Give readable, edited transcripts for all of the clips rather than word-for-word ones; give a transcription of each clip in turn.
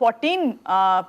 14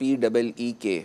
PEEK,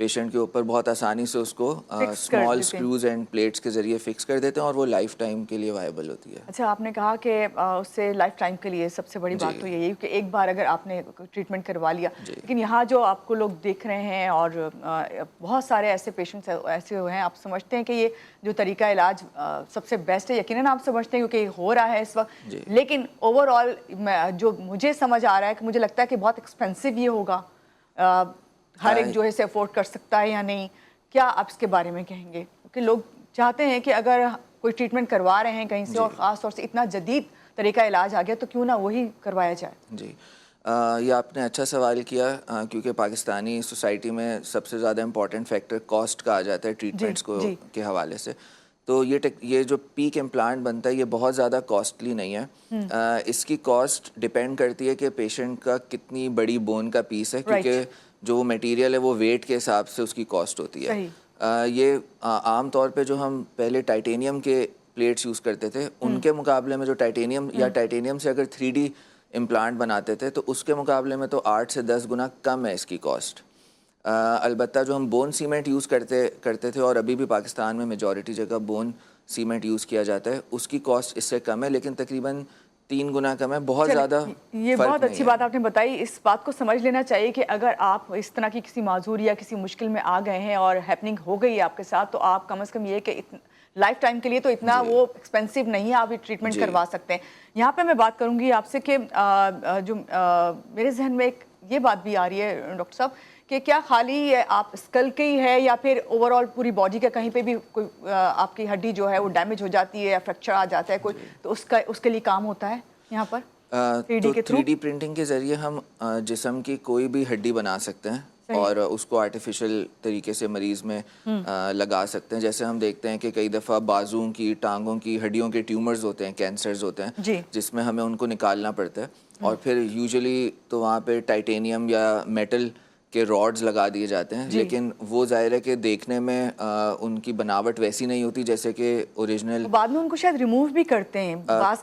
patient کے اوپر بہت آسانی سے اس کو اسمال اسکروز اینڈ پلیٹس کے ذریعے فکس کر دیتے ہیں اور وہ لائف ٹائم کے لیے وائبل ہوتی ہے. اچھا آپ نے کہا کہ اس سے لائف ٹائم کے لیے سب سے بڑی بات تو یہی ہے کہ ایک بار اگر آپ نے ٹریٹمنٹ کروا لیا, لیکن یہاں جو آپ کو لوگ دیکھ رہے ہیں اور بہت سارے ایسے پیشنٹس ایسے ہوئے ہیں, آپ سمجھتے ہیں کہ یہ جو طریقہ علاج سب سے بیسٹ ہے, یقیناً آپ سمجھتے ہیں کیونکہ ہو رہا ہے اس وقت, لیکن اوور آل جو مجھے سمجھ آ رہا ہے کہ مجھے لگتا ہے کہ بہت ایکسپینسو یہ ہوگا, ہر ایک جو ہے اسے افورڈ کر سکتا ہے یا نہیں, کیا آپ اس کے بارے میں کہیں گے؟ کیونکہ لوگ چاہتے ہیں کہ اگر کوئی ٹریٹمنٹ کروا رہے ہیں کہیں سے اور خاص طور سے اتنا جدید طریقہ علاج آ گیا تو کیوں نہ وہی کروایا جائے. جی یہ آپ نے اچھا سوال کیا, کیونکہ پاکستانی سوسائٹی میں سب سے زیادہ امپورٹنٹ فیکٹر کاسٹ کا آ جاتا ہے ٹریٹمنٹس کو کے حوالے سے. تو یہ جو پیک امپلانٹ بنتا ہے یہ بہت زیادہ کاسٹلی نہیں ہے. اس کی کاسٹ ڈپینڈ کرتی ہے کہ پیشنٹ کا کتنی بڑی بون کا پیس ہے, کیونکہ جو میٹیریل ہے وہ ویٹ کے حساب سے اس کی کاسٹ ہوتی ہے. یہ عام طور پہ جو ہم پہلے ٹائٹینیم کے پلیٹس یوز کرتے تھے ان کے مقابلے میں جو ٹائٹینیم یا ٹائٹینیم سے اگر 3D امپلانٹ بناتے تھے تو اس کے مقابلے میں تو 8 سے 10 گنا کم ہے اس کی کاسٹ. البتہ جو ہم بون سیمنٹ یوز کرتے تھے اور ابھی بھی پاکستان میں میجورٹی جگہ بون سیمنٹ یوز کیا جاتا ہے, اس کی کاسٹ اس سے کم ہے, لیکن تقریباً 3 گنا کم ہے. بہت زیادہ یہ بہت اچھی بات آپ نے بتائی. اس بات کو سمجھ لینا چاہیے کہ اگر آپ اس طرح کی کسی معذور یا کسی مشکل میں آ گئے ہیں اور ہیپننگ ہو گئی ہے آپ کے ساتھ, تو آپ کم از کم یہ کہ لائف ٹائم کے لیے تو اتنا وہ ایکسپینسو نہیں ہے, آپ یہ ٹریٹمنٹ کروا سکتے ہیں. یہاں پہ میں بات کروں گی آپ سے کہ جو میرے ذہن میں ایک یہ بات بھی آ رہی ہے ڈاکٹر صاحب کہ کیا خالی آپ اسکل کے ہی ہے یا پھر اوور آل پوری باڈی کا کہیں پہ بھی کوئی آپ کی ہڈی جو ہے وہ ڈیمیج ہو جاتی ہے یا فریکچر آ جاتا ہے کوئی, تو اس کے لیے کام ہوتا ہے یہاں پر؟ تو 3D پرنٹنگ کے ذریعے ہم جسم کی کوئی بھی ہڈی بنا سکتے ہیں اور اس کو آرٹیفیشل طریقے سے مریض میں لگا سکتے ہیں. جیسے ہم دیکھتے ہیں کہ کئی دفعہ بازوں کی, ٹانگوں کی ہڈیوں کے ٹیومرز ہوتے ہیں, کینسرز ہوتے ہیں, جس میں ہمیں ان کو نکالنا پڑتا ہے, اور پھر یوزلی تو وہاں پہ ٹائٹینیم یا میٹل کے راڈز لگا دیے جاتے ہیں, لیکن وہ ظاہر ہے کہ دیکھنے میں ان کی بناوٹ ویسی نہیں ہوتی جیسے کہ اوریجنل. بعد میں ان کو شاید ریموو بھی کرتے ہیں بعض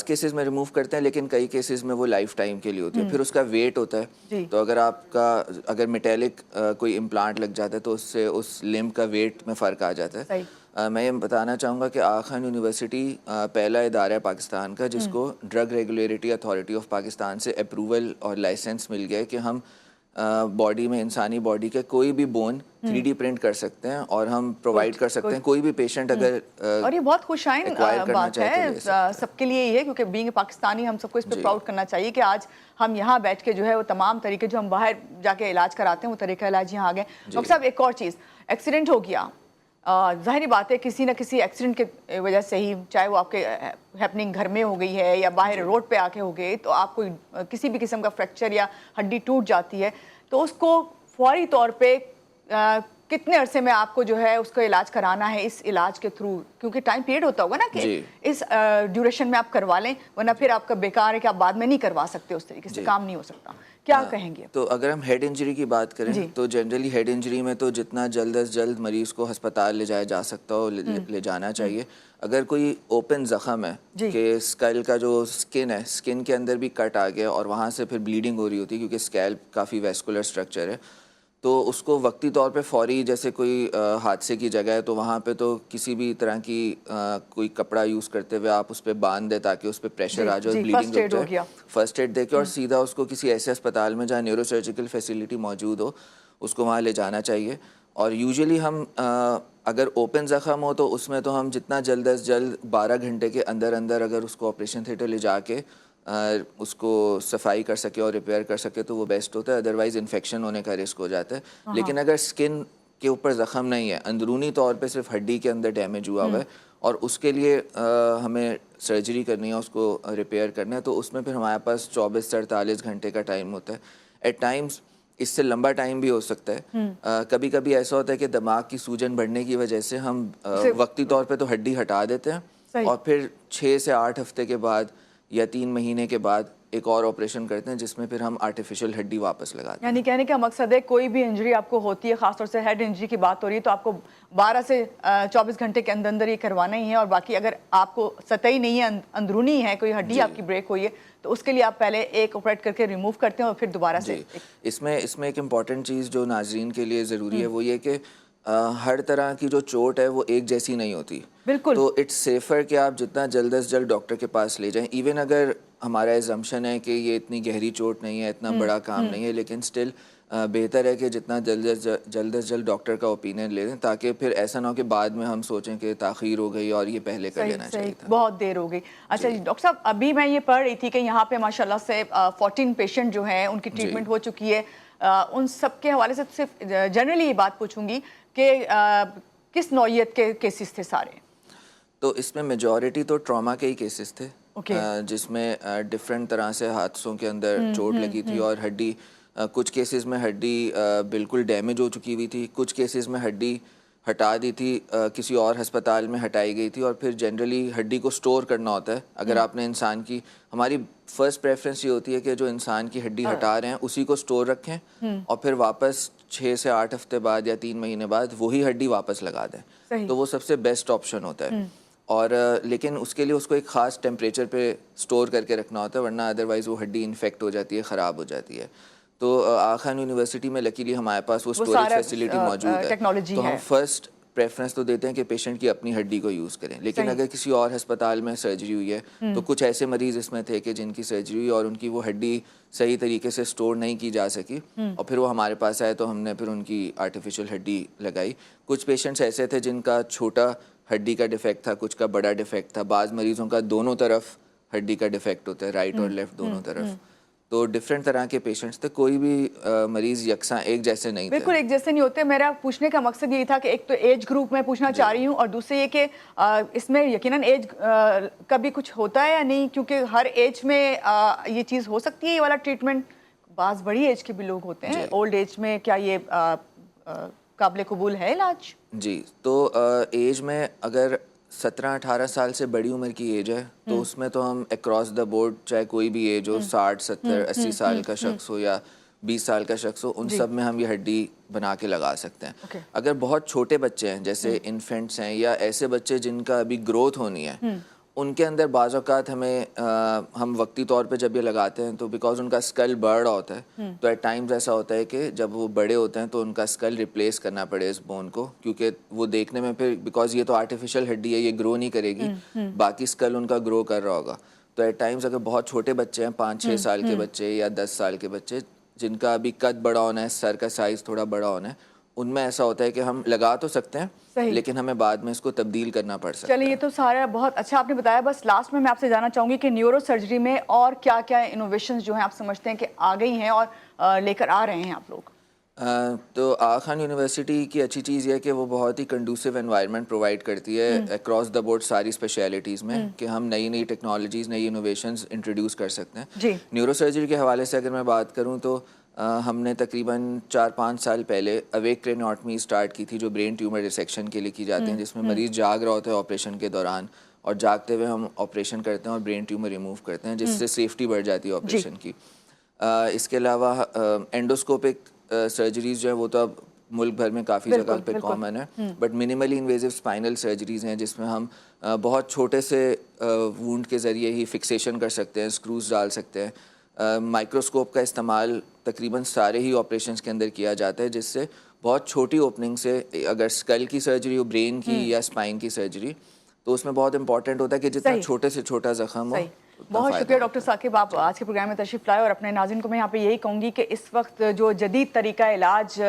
کیسز میں ریموو کرتے ہیں, لیکن کئی کیسز میں وہ لائف ٹائم کے لیے ہوتی ہے. پھر اس کا ویٹ ہوتا ہے, تو اگر میٹیلک کوئی امپلانٹ لگ جاتا ہے تو اس سے اس لمب کا ویٹ میں فرق آ جاتا ہے. میں یہ بتانا چاہوں گا کہ آغا خان یونیورسٹی پہلا ادارہ ہے پاکستان کا جس کو drug regulatory authority of Pakistan سے اپروول اور لائسنس مل گیا ہے کہ ہم باڈی میں, انسانی باڈی کے کوئی بھی بون 3D پرنٹ کر سکتے ہیں اور ہم پرووائڈ کر سکتے ہیں کوئی بھی پیشنٹ اگر. اور یہ بہت خوش آئند بات ہے سب کے لیے یہ ہے, کیونکہ بینگ پاکستانی ہم سب کو اس پہ پراؤڈ کرنا چاہیے کہ آج ہم یہاں بیٹھ کے جو ہے وہ تمام طریقے جو ہم باہر جا کے علاج کراتے ہیں وہ طریقہ علاج یہاں آ گئے. ڈاکٹر صاحب ایک اور چیز, ایکسیڈنٹ ہو گیا, ظاہری بات ہے کسی نہ کسی ایکسیڈنٹ کی وجہ سے ہی, چاہے وہ آپ کے ہیپننگ گھر میں ہو گئی ہے یا باہر روڈ پہ آ کے ہو گئی, تو آپ کوئی کسی بھی قسم کا فریکچر یا ہڈی ٹوٹ جاتی ہے, تو اس کو فوری طور پہ کتنے عرصے میں آپ کو جو ہے اس کا علاج کرانا ہے اس علاج کے تھرو, کیونکہ ٹائم پیریڈ ہوتا ہوگا نا کہ اس ڈیوریشن میں آپ کروا لیں, ورنہ پھر آپ کا بیکار ہے کہ آپ بعد میں نہیں کروا سکتے, اس طریقے سے کام نہیں ہو سکتا. کیا کہیں گے؟ تو اگر ہم ہیڈ انجری کی بات کریں تو جنرلی ہیڈ انجری میں تو جتنا جلد از جلد مریض کو ہسپتال لے جایا جا سکتا ہو لے جانا چاہیے. اگر کوئی اوپن زخم ہے کہ اسکیل کا جو اسکن ہے, اسکن کے اندر بھی کٹ آ گیا اور وہاں سے پھر بلیڈنگ ہو رہی ہوتی ہے کیونکہ اسکیلپ کافی ویسکولر اسٹرکچر ہے, تو اس کو وقتی طور پہ فوری, جیسے کوئی حادثے کی جگہ ہے تو وہاں پہ تو کسی بھی طرح کی کوئی کپڑا یوز کرتے ہوئے آپ اس پہ باندھ دیں تاکہ اس پہ پریشر آ جائے, بلیڈنگ رک جائے, فرسٹ ایڈ دے کے اور سیدھا اس کو کسی ایسے اسپتال میں جہاں نیورو سرجیکل فیسلٹی موجود ہو اس کو وہاں لے جانا چاہیے. اور یوزلی ہم اگر اوپن زخم ہو تو اس میں تو ہم جتنا جلد از جلد 12 گھنٹے کے اندر اگر اس کو آپریشن تھیٹر لے جا کے اس کو صفائی کر سکے اور ریپیئر کر سکے تو وہ بیسٹ ہوتا ہے, ادروائز انفیکشن ہونے کا رسک ہو جاتا ہے. لیکن اگر اسکن کے اوپر زخم نہیں ہے, اندرونی طور پہ صرف ہڈی کے اندر ڈیمیج ہوا ہوا ہے اور اس کے لیے ہمیں سرجری کرنی ہے, اس کو ریپیئر کرنا ہے, تو اس میں پھر ہمارے پاس 24 سے 48 گھنٹے کا ٹائم ہوتا ہے. ایٹ ٹائمز اس سے لمبا ٹائم بھی ہو سکتا ہے. کبھی کبھی ایسا ہوتا ہے کہ دماغ کی سوجن بڑھنے کی وجہ سے ہم وقتی طور پہ تو ہڈی ہٹا دیتے ہیں اور پھر 6 سے 8 ہفتے کے بعد یا 3 مہینے کے بعد ایک اور آپریشن کرتے ہیں جس میں پھر ہم آرٹیفیشیل ہڈی واپس لگاتے ہیں. یعنی کہنے کا مقصد ہے کوئی بھی انجری آپ کو ہوتی ہے, خاص طور سے ہیڈ انجری کی بات ہو رہی ہے, تو آپ کو 12 سے 24 گھنٹے کے اندر اندر یہ کروانا ہی ہے, اور باقی اگر آپ کو سطحی نہیں ہے, اندرونی ہے, کوئی ہڈی آپ کی بریک ہوئی ہے, تو اس کے لیے آپ پہلے ایک آپریٹ کر کے ریموو کرتے ہیں اور پھر دوبارہ سے. اس میں ایک امپورٹنٹ چیز جو ناظرین کے لیے ضروری ہے وہ یہ کہ ہر طرح کی جو چوٹ ہے وہ ایک جیسی نہیں ہوتی. بالکل. تو اٹس سیفر کہ آپ جتنا جلد از جلد ڈاکٹر کے پاس لے جائیں, ایون اگر ہمارا ایزمپشن ہے کہ یہ اتنی گہری چوٹ نہیں ہے, اتنا بڑا کام نہیں ہے, لیکن اسٹل بہتر ہے کہ جتنا جلد از جلد ڈاکٹر کا اوپینین لے لیں, تاکہ پھر ایسا نہ ہو کہ بعد میں ہم سوچیں کہ تاخیر ہو گئی اور یہ پہلے کر لینا چاہیے تھا. بہت دیر ہو گئی. اچھا جی ڈاکٹر صاحب, ابھی میں یہ پڑھ رہی تھی کہ یہاں پہ ماشاءاللہ سے 14 پیشنٹ جو ہیں ان کی ٹریٹمنٹ ہو چکی ہے. ان سب کے حوالے سے صرف جنرلی یہ بات پوچھوں گی کہ کس نوعیت کے کیسز تھے سارے؟ تو اس میں میجورٹی تو ٹراما کے ہی کیسز تھے, جس میں ڈفرینٹ طرح سے حادثوں کے اندر چوٹ لگی تھی, اور ہڈی کچھ کیسز میں ہڈی بالکل ڈیمیج ہو چکی ہوئی تھی, کچھ کیسز میں ہڈی ہٹا دی تھی, کسی اور ہسپتال میں ہٹائی گئی تھی, اور پھر جنرلی ہڈی کو سٹور کرنا ہوتا ہے. اگر آپ نے انسان کی, ہماری فرسٹ پریفرنس یہ ہوتی ہے کہ جو انسان کی ہڈی ہٹا رہے ہیں اسی کو سٹور رکھیں, اور پھر واپس 6 سے 8 ہفتے بعد یا 3 مہینے بعد وہی ہڈی واپس لگا دیں. تو وہ سب سے بیسٹ آپشن ہوتا ہے. اور لیکن اس کے لیے اس کو ایک خاص ٹیمپریچر پہ سٹور کر کے رکھنا ہوتا ہے, ورنہ ادروائز وہ ہڈی انفیکٹ ہو جاتی ہے, خراب ہو جاتی ہے. تو آغا خان یونیورسٹی میں لکیلی ہمارے پاس وہ اسٹوریج فیسلٹی موجود ہے, تو ہم فرسٹ پریفرنس تو دیتے ہیں کہ پیشنٹ کی اپنی ہڈی کو یوز کریں. لیکن اگر کسی اور ہسپتال میں سرجری ہوئی ہے تو کچھ ایسے مریض اس میں تھے کہ جن کی سرجری ہوئی اور ان کی وہ ہڈی صحیح طریقے سے سٹور نہیں کی جا سکی, اور پھر وہ ہمارے پاس آئے تو ہم نے پھر ان کی آرٹیفیشیل ہڈی لگائی. کچھ پیشنٹس ایسے تھے جن کا چھوٹا ہڈی کا ڈیفیکٹ تھا, کچھ کا بڑا ڈیفیکٹ تھا. بعض مریضوں کا دونوں طرف ہڈی کا ڈیفیکٹ ہوتا ہے, رائٹ اور لیفٹ دونوں طرف. تو ڈفرینٹ طرح کے پیشنٹس تھے, کوئی بھی مریض یکساں ایک جیسے نہیں تھے. بالکل ایک جیسے نہیں ہوتے. میرا پوچھنے کا مقصد یہی تھا کہ ایک تو ایج گروپ میں پوچھنا چاہ رہی ہوں, اور دوسرے یہ کہ اس میں یقیناً ایج کا بھی کچھ ہوتا ہے یا نہیں, کیونکہ ہر ایج میں یہ چیز ہو سکتی ہے, یہ والا ٹریٹمنٹ. بعض بڑی ایج کے بھی لوگ ہوتے ہیں, اولڈ ایج میں کیا یہ قابل قبول ہے علاج؟ جی, تو ایج میں اگر 17-18 سال سے بڑی عمر کی ایج ہے تو اس میں تو ہم اکراس دا بورڈ, چاہے کوئی بھی ایج ہو, 60, 70, 80 سال کا شخص ہو یا 20 سال کا شخص ہو, ان سب میں ہم یہ ہڈی بنا کے لگا سکتے ہیں. اگر بہت چھوٹے بچے ہیں, جیسے انفینٹس ہیں, یا ایسے بچے جن کا ابھی گروتھ ہونی ہے, ان کے اندر بعض اوقات ہم وقتی طور پہ جب یہ لگاتے ہیں تو بیکاز ان کا اسکل بڑھ رہا ہوتا ہے, تو ایٹ ٹائمز ایسا ہوتا ہے کہ جب وہ بڑے ہوتے ہیں تو ان کا اسکل ریپلیس کرنا پڑے اس بون کو, کیونکہ وہ دیکھنے میں پھر, بیکاز یہ تو آرٹیفیشیل ہڈی ہے, یہ گرو نہیں کرے گی, باقی اسکل ان کا گرو کر رہا ہوگا. تو ایٹ ٹائمز اگر بہت چھوٹے بچے ہیں, 5-6 سال کے بچے یا 10 سال کے بچے, جن کا ابھی قد بڑا ہونا ہے, سر کا سائز تھوڑا بڑا ہونا ہے, ان میں ایسا ہوتا ہے کہ ہم لگا تو سکتے ہیں لیکن ہمیں بعد میں اس کو تبدیل کرنا پڑ سکتا ہے. چلیے, یہ تو سارا بہت اچھا آپ نے بتایا. بس لاسٹ میں آپ سے جاننا چاہوں گی کہ نیورو سرجری میں اور کیا کیا انوویشنز جو ہیں آپ سمجھتے ہیں کہ آ گئی ہیں اور لے کر آ رہے ہیں آپ لوگ؟ تو آغا خان یونیورسٹی کی اچھی چیز یہ ہے کہ وہ بہت ہی کنڈوسیو انوائرمنٹ پرووائڈ کرتی ہے اکراس دا بورڈ ساری اسپیشلٹیز میں, کہ ہم نئی ٹیکنالوجیز, نئی انوویشنز انٹروڈیوس کر سکتے ہیں. نیورو سرجری کے حوالے سے اگر میں بات کروں تو ہم نے تقریباً 4-5 سال پہلے اویک کرینوٹمی اسٹارٹ کی تھی, جو برین ٹیومر ریسیکشن کے لیے کی جاتی ہیں, جس میں مریض جاگ رہا ہوتا ہے آپریشن کے دوران, اور جاگتے ہوئے ہم آپریشن کرتے ہیں اور برین ٹیومر ریموو کرتے ہیں, جس سے سیفٹی بڑھ جاتی ہے آپریشن کی. اس کے علاوہ اینڈوسکوپک سرجریز جو ہے وہ تو اب ملک بھر میں کافی جگہ پہ کامن ہے, بٹ منیملی انویزو اسپائنل سرجریز ہیں جس میں ہم بہت چھوٹے سے وونڈ کے ذریعے ہی فکسیشن کر سکتے ہیں, اسکروز ڈال سکتے ہیں. مائکروسکوپ کا استعمال تقریباً سارے ہی آپریشنس کے اندر کیا جاتا ہے, جس سے بہت چھوٹی اوپننگ سے, اگر اسکل کی سرجری ہو, برین کی یا اسپائن کی سرجری, تو اس میں بہت امپورٹنٹ ہوتا ہے کہ جتنا چھوٹے سے چھوٹا زخم ہو. بہت شکریہ ڈاکٹر ثاقب, آپ آج کے پروگرام میں تشریف لائے, اور اپنے ناظرین کو میں یہاں پہ یہی کہوں گی کہ اس وقت جو جدید طریقہ علاج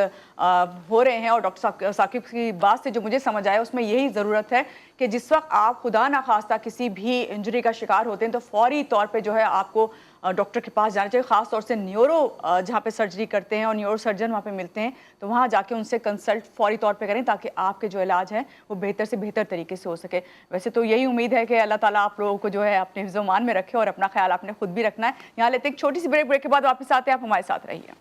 ہو رہے ہیں, اور ڈاکٹر ثاقب کی بات سے جو مجھے سمجھ آیا اس میں یہی ضرورت ہے کہ جس وقت آپ خدا نخواستہ کسی بھی انجری کا شکار ہوتے ہیں تو فوری طور پہ جو ہے آپ کو ڈاکٹر کے پاس جانا چاہیے, خاص طور سے نیورو جہاں پہ سرجری کرتے ہیں اور نیورو سرجن وہاں پہ ملتے ہیں, تو وہاں جا کے ان سے کنسلٹ فوری طور پہ کریں تاکہ آپ کے جو علاج ہے وہ بہتر سے بہتر طریقے سے ہو سکے. ویسے تو یہی امید ہے کہ اللہ تعالیٰ آپ لوگوں کو جو ہے اپنے حفظ و امان میں رکھے, اور اپنا خیال آپ نے خود بھی رکھنا ہے. یہاں لیتے ایک چھوٹی سی بریک کے بعد واپس آتے ہیں, آپ ہمارے ساتھ رہیے.